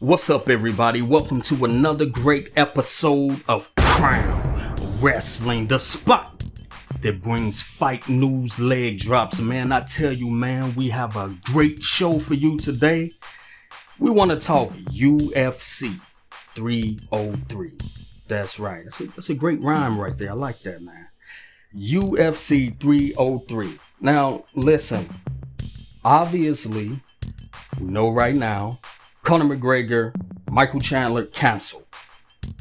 What's up, everybody? Welcome to another great episode of Crown Wrestling, the spot that brings fight news, leg drops. Man, I tell you, man, we have a great show for you today. We want to talk UFC 303. That's right. That's a great rhyme right there. I like that, man. UFC 303. Now, listen. Obviously, we know right now, Conor McGregor, Michael Chandler canceled.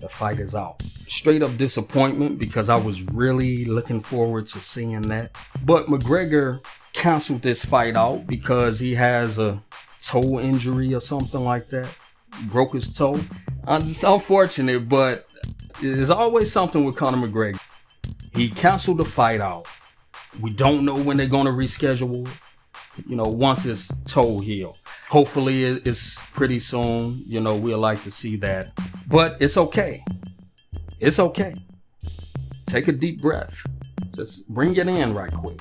The fight is out. Straight up disappointment because I was really looking forward to seeing that. But McGregor canceled this fight out because he has a toe injury or something like that. Broke his toe. It's unfortunate, but there's always something with Conor McGregor. He canceled the fight out. We don't know when they're going to reschedule it. Once his toe healed. Hopefully it's pretty soon. We'll like to see that. But it's okay. It's okay. Take a deep breath. Just bring it in right quick.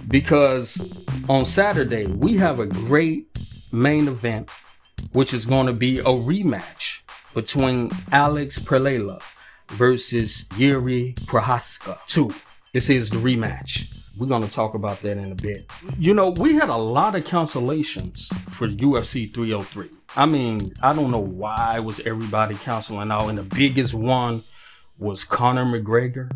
Because on Saturday, we have a great main event, which is going to be a rematch between Alex Pereira versus Yuri Prochazka 2. This is the rematch. We're going to talk about that in a bit. We had a lot of cancellations for UFC 303. I mean, I don't know why was everybody canceling out, and the biggest one was Conor McGregor.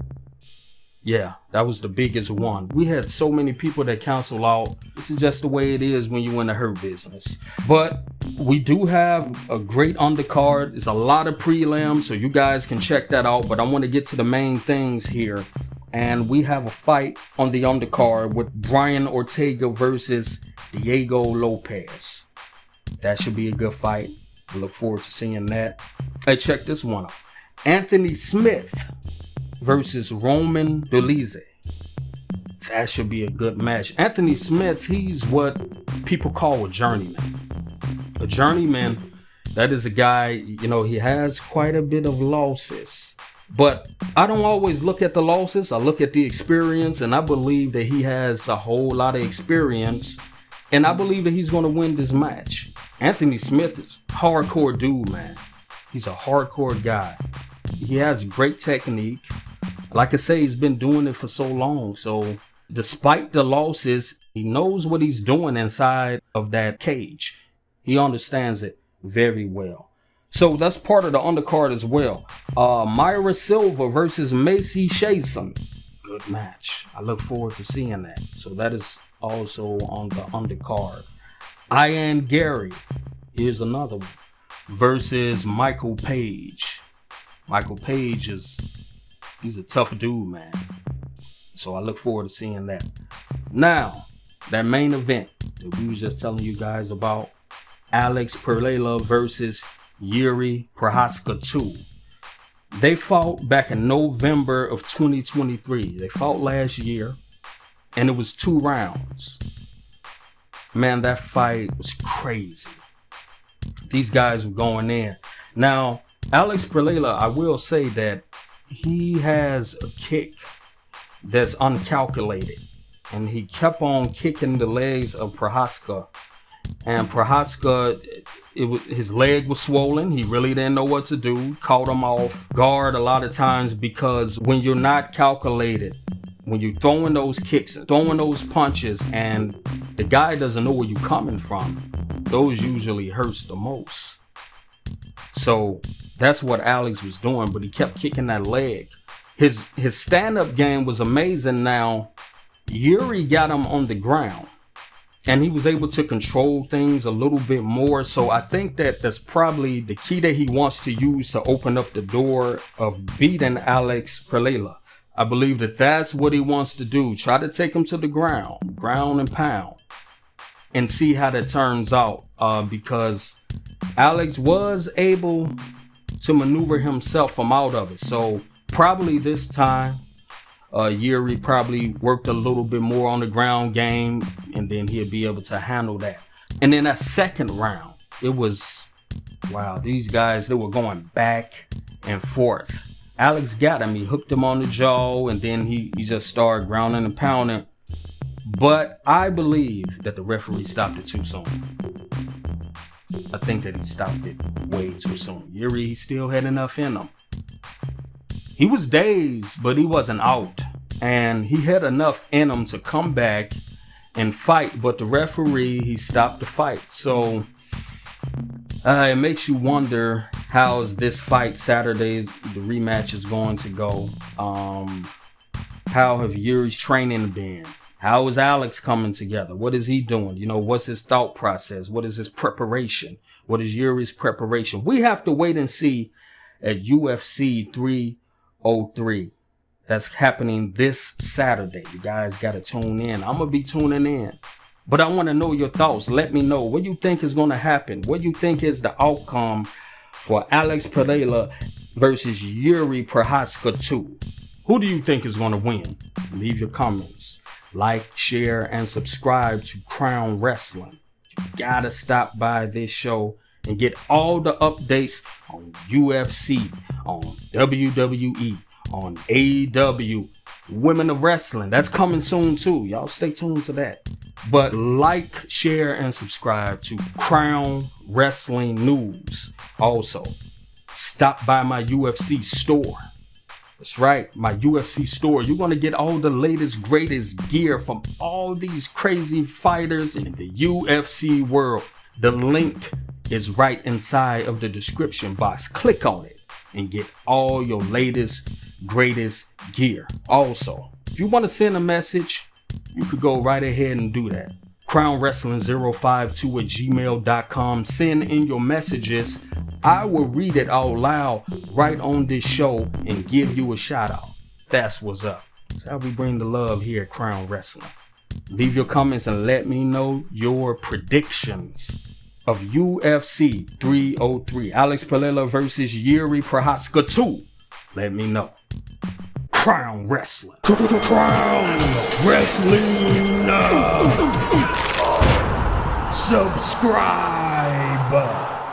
Yeah, that was the biggest one. We had so many people that cancel out. This is just the way it is when you in the hurt business. But we do have a great undercard. There's a lot of prelims, so you guys can check that out. But I want to get to the main things here. And we have a fight on the undercard with Brian Ortega versus Diego Lopez. That should be a good fight. I look forward to seeing that. Hey, check this one out. Anthony Smith versus Roman Dolidze. That should be a good match. Anthony Smith, he's what people call a journeyman. A journeyman, that is a guy, he has quite a bit of losses. But I don't always look at the losses. I look at the experience, and I believe that he has a whole lot of experience. And I believe that he's going to win this match. Anthony Smith is a hardcore dude, man. He's a hardcore guy. He has great technique. Like I say, he's been doing it for so long. So despite the losses, he knows what he's doing inside of that cage. He understands it very well. So that's part of the undercard as well. Myra Silva versus Macy Chason. Good match. I look forward to seeing that. So that is also on the undercard. Ian Gary, here's another one, versus Michael Page. Michael Page he's a tough dude, man. So I look forward to seeing that. Now, that main event that we was just telling you guys about, Alex Pereira versus Yuri Prochazka 2. They fought back in November of 2023. They fought last year, and it was 2 rounds. Man, that fight was crazy. These guys were going in. Now, Alex Pereira, I will say that he has a kick that's uncalculated, and he kept on kicking the legs of Prochazka. And Prochazka, his leg was swollen. He really didn't know what to do. Caught him off guard a lot of times because when you're not calculated, when you're throwing those kicks and throwing those punches and the guy doesn't know where you're coming from, those usually hurts the most. So that's what Alex was doing, but he kept kicking that leg. His stand-up game was amazing. Now, Yuri got him on the ground, and he was able to control things a little bit more. So I think that that's probably the key that he wants to use to open up the door of beating Alex Pereira. I believe that that's what he wants to do. Try to take him to the ground and pound, and see how that turns out. Because Alex was able to maneuver himself from out of it. So probably this time, Yuri probably worked a little bit more on the ground game, and then he'll be able to handle that. And then that second round, it was, wow, these guys, they were going back and forth. Alex got him. He hooked him on the jaw, and then he just started grounding and pounding. But I believe that the referee stopped it too soon. I think that he stopped it way too soon. Yuri, he still had enough in him. He was dazed, but he wasn't out. And he had enough in him to come back and fight. But the referee, he stopped the fight. So it makes you wonder, how's this fight Saturday, the rematch is going to go. How have Yuri's training been? How is Alex coming together? What is he doing? You know, what's his thought process? What is his preparation? What is Yuri's preparation? We have to wait and see at UFC 303. That's happening this Saturday. You guys got to tune in. I'm going to be tuning in. But I want to know your thoughts. Let me know what you think is going to happen. What you think is the outcome for Alex Pereira versus Yuri Prochazka 2. Who do you think is going to win? Leave your comments. Like, share, and subscribe to Crown Wrestling. You gotta stop by this show and get all the updates on UFC, on WWE, on AEW, Women of Wrestling. That's coming soon too. Y'all stay tuned to that. But like, share, and subscribe to Crown Wrestling News. Also, stop by my UFC store. That's right, my UFC store. You're going to get all the latest, greatest gear from all these crazy fighters in the UFC world. The link is right inside of the description box. Click on it and get all your latest, greatest gear. Also, if you want to send a message, you could go right ahead and do that. crownwrestling052@gmail.com. Send in your messages. I will read it out loud right on this show and give you a shout out. That's what's up. That's how we bring the love here at Crown Wrestling. Leave your comments and let me know your predictions of UFC 303. Alex Pereira versus Yuri Prochazka 2. Let me know. Crown Wrestling. Crown Wrestling. Subscribe.